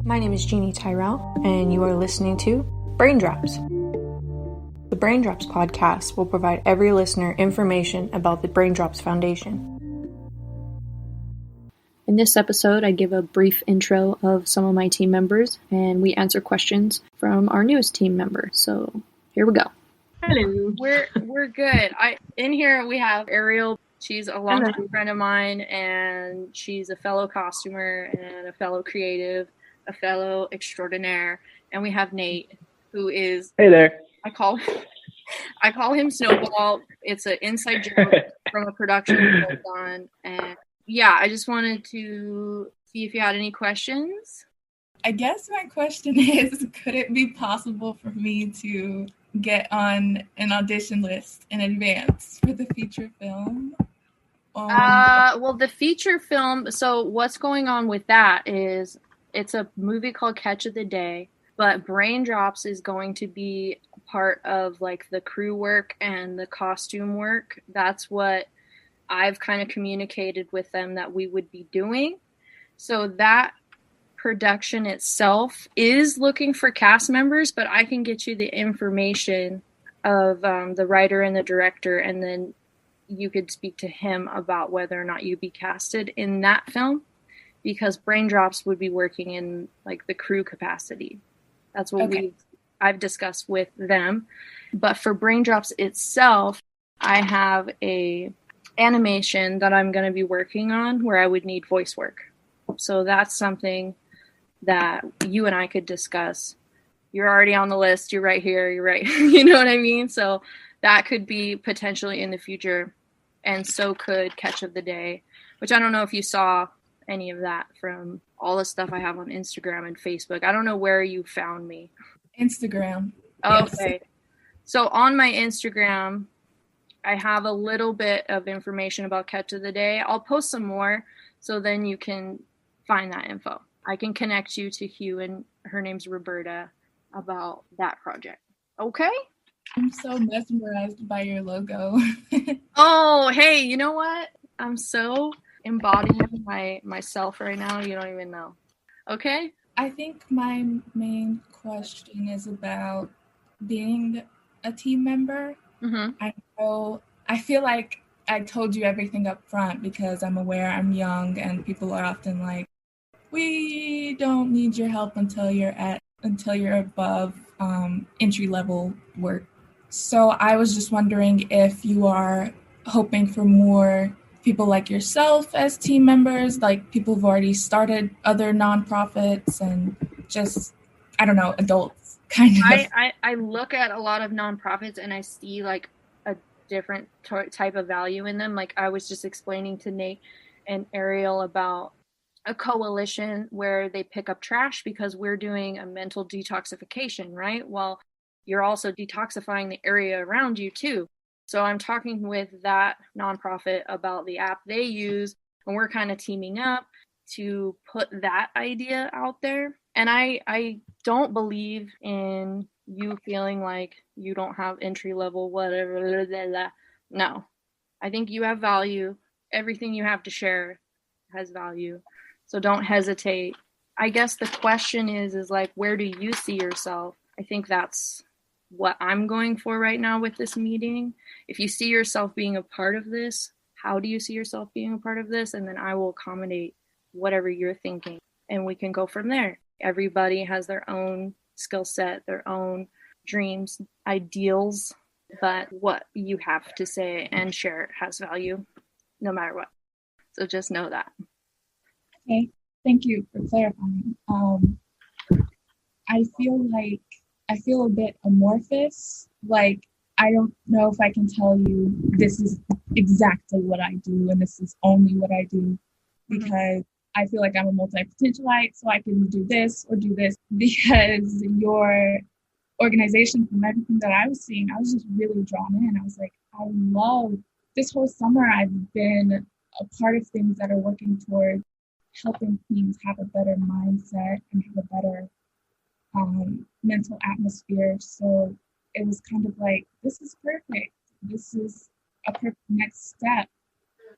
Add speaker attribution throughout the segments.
Speaker 1: My name is Jeannie Tyrell, and you are listening to Brain Drops. The Brain Drops podcast will provide every listener information about the Brain Drops Foundation. In this episode, I give a brief intro of some of my team members, and we answer questions from our newest team member. So here we go.
Speaker 2: Hello. We're good. In here we have Ariel. She's a longtime friend of mine, and she's a fellow costumer and a fellow creative, a fellow extraordinaire. And we have Nate, who is
Speaker 3: Hey there.
Speaker 2: I call him Snowball. It's an inside joke from a production we've done. And yeah, I just wanted to see if you had any questions.
Speaker 4: I guess my question is, could it be possible for me to get on an audition list in advance for the feature film?
Speaker 2: Well, the feature film, so what's going on with that is it's a movie called Catch of the Day, but Brain Drops is going to be part of like the crew work and the costume work. That's what I've kind of communicated with them that we would be doing. So that production itself is looking for cast members, but I can get you the information of the writer and the director, and then you could speak to him about whether or not you'd be casted in that film, because Brain Drops would be working in like the crew capacity. That's what I've discussed with them. But for Brain Drops itself, I have a animation that I'm going to be working on where I would need voice work. So that's something that you and I could discuss. You're already on the list. You're right here. You're right. You know what I mean? So that could be potentially in the future. And so could Catch of the Day, which I don't know if you saw any of that from all the stuff I have on Instagram and Facebook. I don't know where you found me.
Speaker 4: Instagram.
Speaker 2: Okay. Yes. So on my Instagram, I have a little bit of information about Catch of the Day. I'll post some more so then you can find that info. I can connect you to Hugh, and her name's Roberta, about that project. Okay?
Speaker 4: I'm so mesmerized by your logo.
Speaker 2: Oh, hey, you know what? I'm so embodying myself right now. You don't even know. Okay?
Speaker 4: I think my main question is about being a team member.
Speaker 2: Mm-hmm.
Speaker 4: I feel like I told you everything up front because I'm aware I'm young, and people are often like, we don't need your help until you're above entry level work. So I was just wondering if you are hoping for more people like yourself as team members, like people who've already started other nonprofits and just, I don't know, adults kind of.
Speaker 2: I look at a lot of nonprofits and I see like a different type of value in them. Like I was just explaining to Nate and Ariel about a coalition where they pick up trash because we're doing a mental detoxification, right? Well, you're also detoxifying the area around you too. So I'm talking with that nonprofit about the app they use, and we're kind of teaming up to put that idea out there. And I don't believe in you feeling like you don't have entry level, whatever. Blah, blah, blah. No, I think you have value. Everything you have to share has value. So don't hesitate. I guess the question is like, where do you see yourself? I think that's what I'm going for right now with this meeting. If you see yourself being a part of this, how do you see yourself being a part of this? And then I will accommodate whatever you're thinking, and we can go from there. Everybody has their own skill set, their own dreams, ideals, but what you have to say and share has value no matter what. So just know that.
Speaker 4: Okay, thank you for clarifying. I feel a bit amorphous. Like, I don't know if I can tell you this is exactly what I do and this is only what I do, because I feel like I'm a multi-potentialite, so I can do this or do this. Because your organization, from everything that I was seeing, I was just really drawn in. I was like, I love this whole summer. I've been a part of things that are working toward helping teams have a better mindset and have a better mental atmosphere. So it was kind of like, this is perfect. This is a perfect next step.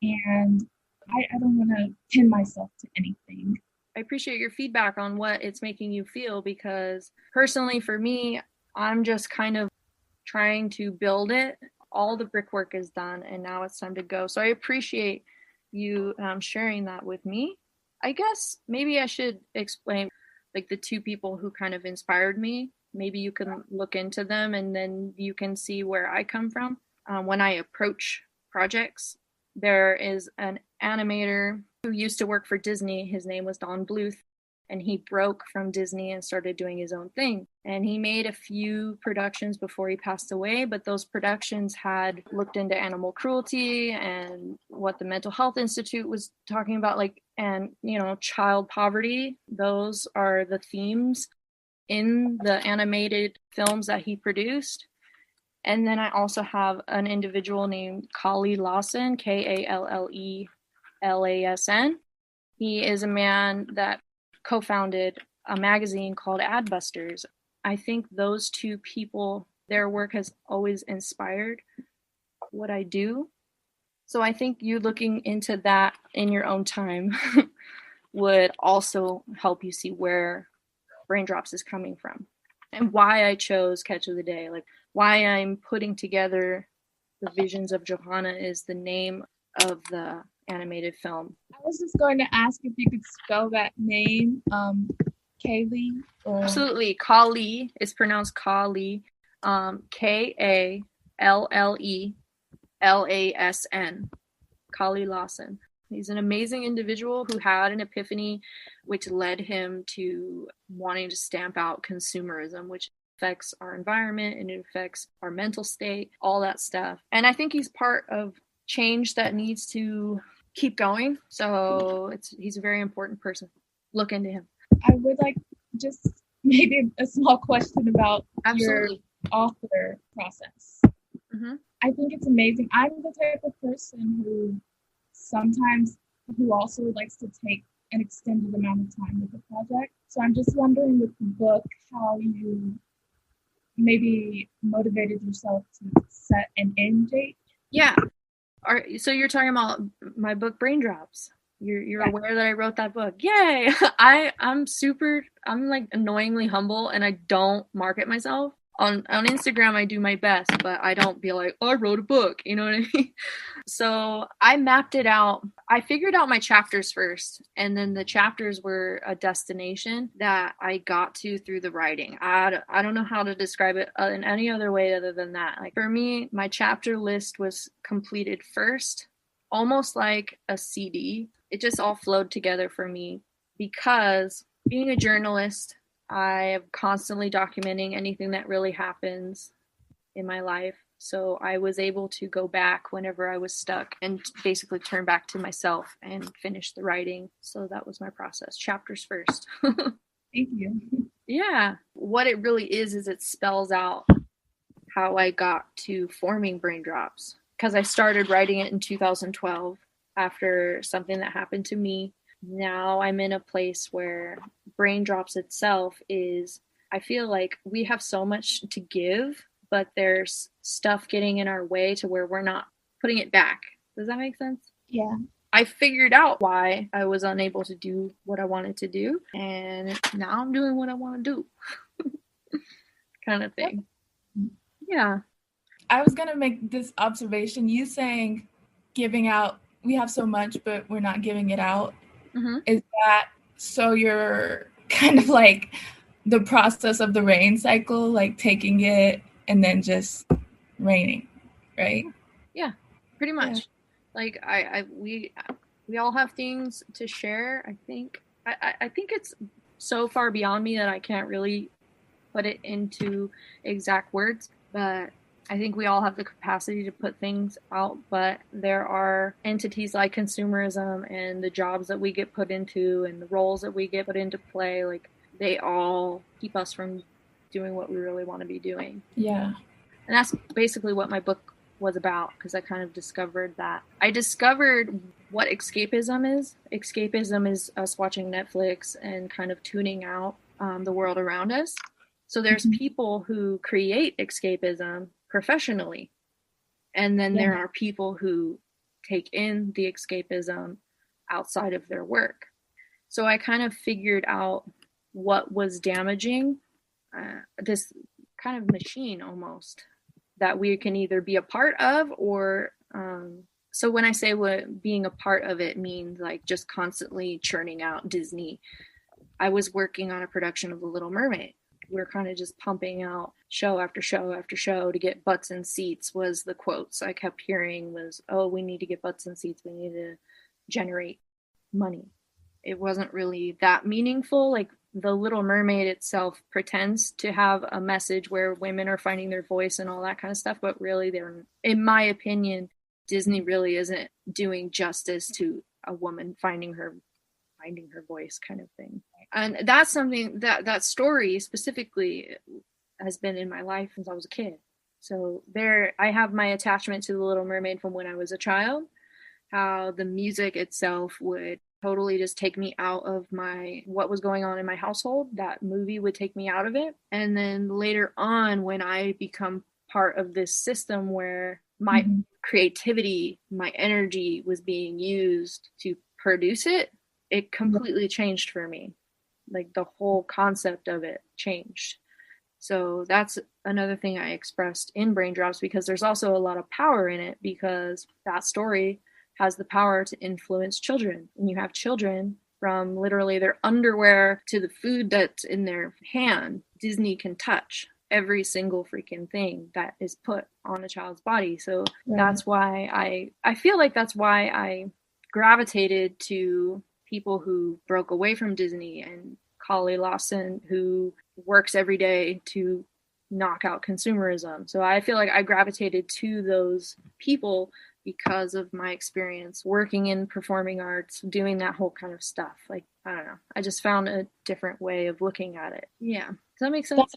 Speaker 4: And I don't want to pin myself to anything.
Speaker 2: I appreciate your feedback on what it's making you feel, because personally for me, I'm just kind of trying to build it. All the brickwork is done and now it's time to go. So I appreciate you sharing that with me. I guess maybe I should explain like the two people who kind of inspired me. Maybe you can look into them and then you can see where I come from when I approach projects. There is an animator who used to work for Disney. His name was Don Bluth, and he broke from Disney and started doing his own thing. And he made a few productions before he passed away, but those productions had looked into animal cruelty and what the Mental Health Institute was talking about, like, and, you know, child poverty. Those are the themes in the animated films that he produced. And then I also have an individual named Kali Lawson, Kallelasn. He is a man that co-founded a magazine called Adbusters. I think those two people, their work has always inspired what I do. So I think you looking into that in your own time would also help you see where Braindrops is coming from and why I chose Catch of the Day. Like why I'm putting together The Visions of Johanna is the name of the animated film.
Speaker 4: I was just going to ask if you could spell that name, Kaylee. Or...
Speaker 2: Absolutely. Kali is pronounced Kali, Kallelasn, Kali Lawson. He's an amazing individual who had an epiphany which led him to wanting to stamp out consumerism, which affects our environment and it affects our mental state, all that stuff. And I think he's part of change that needs to keep going. So he's a very important person. Look into him.
Speaker 4: I would like just maybe a small question about
Speaker 2: Absolutely.
Speaker 4: Your author process.
Speaker 2: Mm-hmm.
Speaker 4: I think it's amazing. I'm the type of person who also likes to take an extended amount of time with the project. So I'm just wondering with the book how you maybe motivated yourself to set an end date.
Speaker 2: Yeah. So you're talking about my book Braindrops. You're aware that I wrote that book. Yay! I'm like annoyingly humble and I don't market myself. On Instagram I do my best, but I don't be like, oh, I wrote a book, you know what I mean? So I mapped it out. I figured out my chapters first, and then the chapters were a destination that I got to through the writing. I don't know how to describe it in any other way other than that. Like for me, my chapter list was completed first, almost like a CD. It just all flowed together for me because being a journalist, I am constantly documenting anything that really happens in my life. So I was able to go back whenever I was stuck and basically turn back to myself and finish the writing. So that was my process. Chapters first.
Speaker 4: Thank you.
Speaker 2: Yeah. What it really is it spells out how I got to forming Braindrops. Because I started writing it in 2012 after something that happened to me. Now I'm in a place where Braindrops itself is, I feel like we have so much to give, but there's stuff getting in our way to where we're not putting it back. Does that make sense?
Speaker 4: Yeah.
Speaker 2: I figured out why I was unable to do what I wanted to do, and now I'm doing what I want to do. Kind of thing. Yeah.
Speaker 4: I was going to make this observation. You saying giving out, we have so much, but we're not giving it out. Mm-hmm. Is that so you're kind of like the process of the rain cycle, like taking it and then just raining, right?
Speaker 2: Yeah, pretty much. Yeah. Like we all have things to share. I think it's so far beyond me that I can't really put it into exact words, but I think we all have the capacity to put things out, but there are entities like consumerism and the jobs that we get put into and the roles that we get put into play, like they all keep us from doing what we really want to be doing.
Speaker 4: Yeah.
Speaker 2: And that's basically what my book was about, because I kind of discovered that. I discovered what escapism is. Escapism is us watching Netflix and kind of tuning out the world around us. So there's people who create escapism professionally, and then there are people who take in the escapism outside of their work. So I kind of figured out what was damaging this kind of machine almost that we can either be a part of or so when I say what being a part of it means, like just constantly churning out Disney. I was working on a production of The Little Mermaid. We're kind of just pumping out show after show after show to get butts and seats was the quotes I kept hearing was, oh, we need to get butts and seats. We need to generate money. It wasn't really that meaningful. Like The Little Mermaid itself pretends to have a message where women are finding their voice and all that kind of stuff, but really they're, in my opinion, Disney really isn't doing justice to a woman finding her voice kind of thing. And that's something that story specifically has been in my life since I was a kid. So there I have my attachment to The Little Mermaid from when I was a child, how the music itself would totally just take me out of what was going on in my household. That movie would take me out of it. And then later on, when I become part of this system where my creativity, my energy was being used to produce it, it completely changed for me. Like the whole concept of it changed. So that's another thing I expressed in Brain Drops, because there's also a lot of power in it, because that story has the power to influence children. And you have children from literally their underwear to the food that's in their hand. Disney can touch every single freaking thing that is put on a child's body. So that's why I feel like that's why I gravitated to people who broke away from Disney, and Kali Lawson, who works every day to knock out consumerism. So I feel like I gravitated to those people because of my experience working in performing arts, doing that whole kind of stuff. Like, I don't know. I just found a different way of looking at it. Yeah. Does that make sense?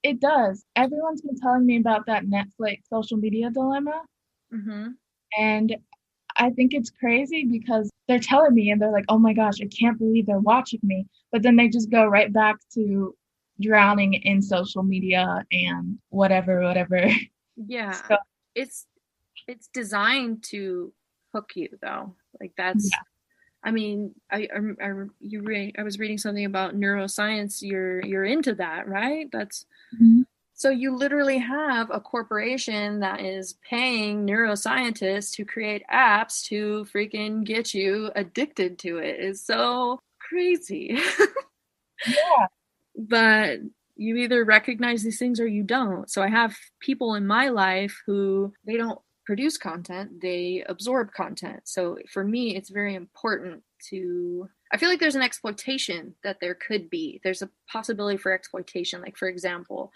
Speaker 4: It does. Everyone's been telling me about that Netflix social media dilemma.
Speaker 2: Mm-hmm.
Speaker 4: And I think it's crazy because they're telling me and they're like, oh my gosh, I can't believe they're watching me. But then they just go right back to drowning in social media and whatever.
Speaker 2: Yeah.
Speaker 4: So,
Speaker 2: it's designed to hook you though. Like that's, I mean, I was reading something about neuroscience. You're into that, right? That's so you literally have a corporation that is paying neuroscientists to create apps to freaking get you addicted to it. It's so crazy.
Speaker 4: Yeah.
Speaker 2: But you either recognize these things or you don't. So I have people in my life who they don't produce content, they absorb content. So for me, it's very important to, I feel like there's an exploitation that there could be. There's a possibility for exploitation. Like, for example,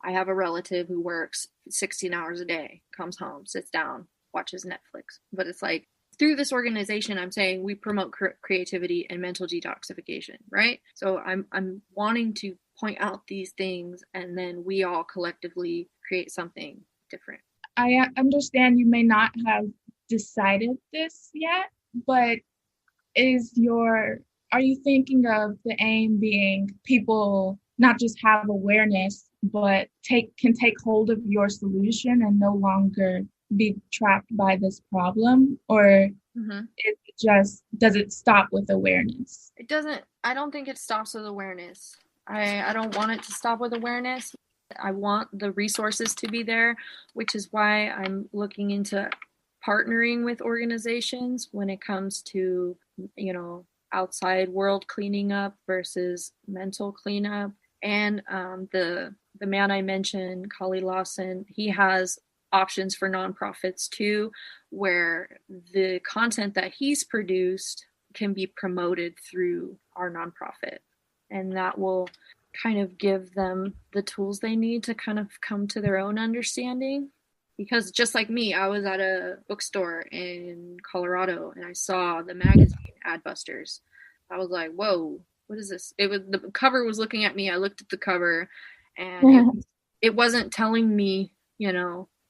Speaker 2: I have a relative who works 16 hours a day, comes home, sits down, watches Netflix. But it's like, through this organization, I'm saying we promote creativity and mental detoxification, right? So I'm wanting to point out these things, and then we all collectively create something different.
Speaker 4: I understand you may not have decided this yet, but are you thinking of the aim being people not just have awareness, but can take hold of your solution and no longer be trapped by this problem? Or does it stop with awareness?
Speaker 2: It doesn't. I don't think it stops with awareness. I don't want it to stop with awareness. I want the resources to be there, which is why I'm looking into partnering with organizations when it comes to, outside world cleaning up versus mental cleanup. And the man I mentioned, Kali Lawson, he has options for nonprofits too, where the content that he's produced can be promoted through our nonprofit. And that will kind of give them the tools they need to kind of come to their own understanding. Because just like me, I was at a bookstore in Colorado and I saw the magazine Adbusters. I was like, whoa, what is this? The cover was looking at me. I looked at the cover and it wasn't telling me,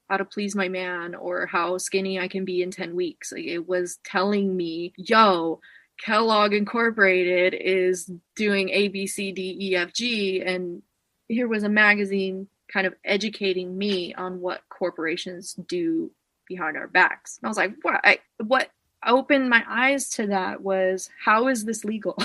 Speaker 2: how to please my man or how skinny I can be in 10 weeks. Like, it was telling me, yo, Kellogg Incorporated is doing A, B, C, D, E, F, G. And here was a magazine kind of educating me on what corporations do behind our backs. And I was like, what? opened my eyes to that was, how is this legal?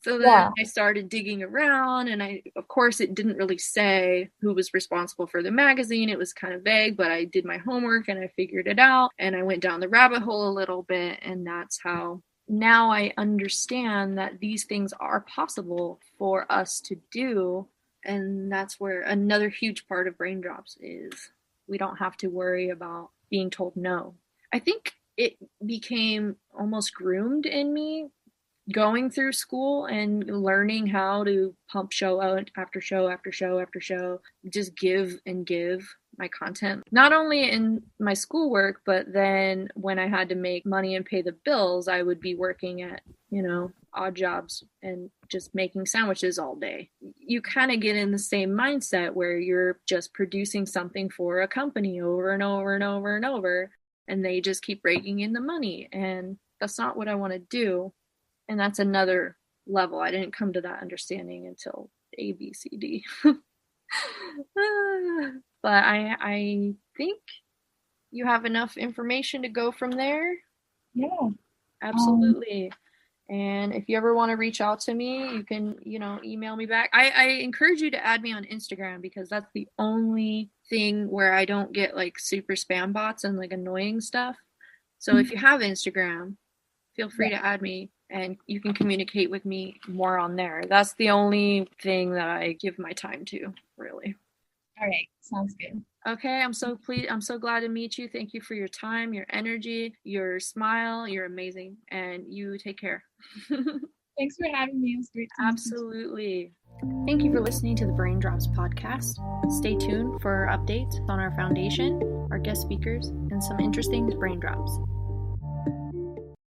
Speaker 2: So then
Speaker 4: Yeah.
Speaker 2: I started digging around, and of course, it didn't really say who was responsible for the magazine. It was kind of vague, but I did my homework and I figured it out, and I went down the rabbit hole a little bit, and that's how now I understand that these things are possible for us to do. And that's where another huge part of Braindrops is. We don't have to worry about being told no. I think it became almost groomed in me going through school and learning how to pump show out after show after show after show, just give and give my content, not only in my schoolwork, but then when I had to make money and pay the bills, I would be working at, odd jobs and just making sandwiches all day. You kind of get in the same mindset where you're just producing something for a company over and over and over and over, and they just keep raking in the money. And that's not what I want to do. And that's another level. I didn't come to that understanding until ABCD. But I think you have enough information to go from there.
Speaker 4: Yeah.
Speaker 2: Absolutely. And if you ever want to reach out to me, you can, email me back. I encourage you to add me on Instagram, because that's the only thing where I don't get like super spam bots and like annoying stuff. So if you have Instagram, feel free to add me, and you can communicate with me more on there. That's the only thing that I give my time to, really.
Speaker 4: All right. Sounds good.
Speaker 2: Okay, I'm so glad to meet you. Thank you for your time, your energy, your smile. You're amazing, and you take care.
Speaker 4: Thanks for having me. It was great to meet you.
Speaker 2: Absolutely. Thank you for listening to the Braindrops podcast. Stay tuned for updates on our foundation, our guest speakers, and some interesting braindrops.